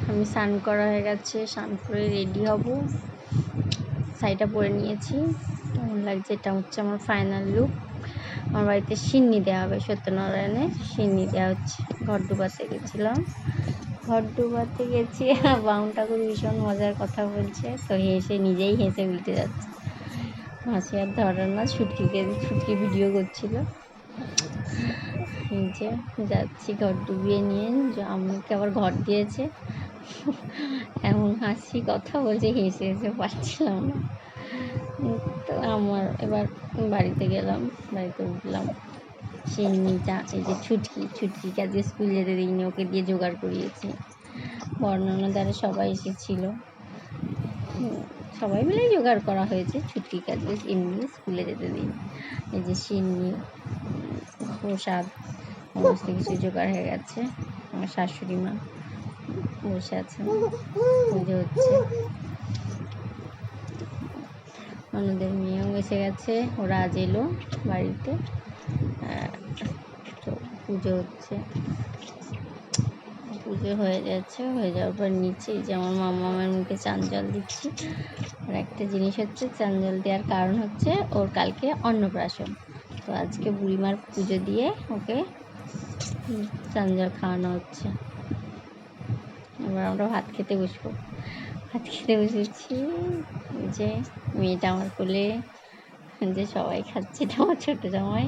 আমি স্নান করা হয়ে গেছে, স্নান করে রেডি হব। শাড়িটা পরে নিয়েছি, কেমন লাগছে? এটা হচ্ছে আমার ফাইনাল লুক। আমার বাড়িতে সিন্নি দেওয়া হবে, সত্যনারায়ণে সিন্নি দেওয়া হচ্ছে। ঘর ডুবাতে গেছিলাম, ঘর ডুবাতে গেছি। বাউন ঠাকুর ভীষণ মজার কথা বলছে, তো নিজেই হেসে উল্টে যাচ্ছে। হাসি আর ধরার না, ছুটকি ভিডিও করছিল। যে যাচ্ছি ঘর ডুবিয়ে নিয়ে, আমাকে আবার ঘর দিয়েছে। এমন হাসি কথা বলছে, হেসে হেসে পাচ্ছিলাম না। তো আমার এবার বাড়িতে গেলাম, বাড়িতে উঠলাম। সিন্নিটা এই যে ছুটকিকে আজকে স্কুল যেতে দিইনি, ওকে দিয়ে জোগাড় করিয়েছি। বর্ণনা দ্বারা সবাই এসেছিল, সবাই মিলেই জোগাড় করা হয়েছে। ছুটকিকে আজকে এমনি স্কুলে যেতে দিই। এই যে সিন্নি, প্রসাদ, সমস্ত কিছু জোগাড় হয়ে গেছে। আমার শাশুড়ি মা বসে আছেন, পুজো হচ্ছে। অন্যদের মেয়েও এসে গেছে, ওরা আজ এলো বাড়িতে। তো পুজো হচ্ছে, পুজো হয়ে যাচ্ছে। হয়ে যাওয়ার পর নিচে যে আমার মামামের মুখে চান জল দিচ্ছি। আর একটা জিনিস হচ্ছে, চান জল দেওয়ার কারণ হচ্ছে ওর কালকে অন্নপ্রাশন। তো আজকে বুড়িমার পুজো দিয়ে ওকে চান জল খাওয়ানো হচ্ছে। এবার আমরা ভাত খেতে বসবো। ভাত খেতে বসেছি, যে মেয়েটা আমার কোলে, যে সবাই খাচ্ছে, এটা আমার ছোটো জামাই।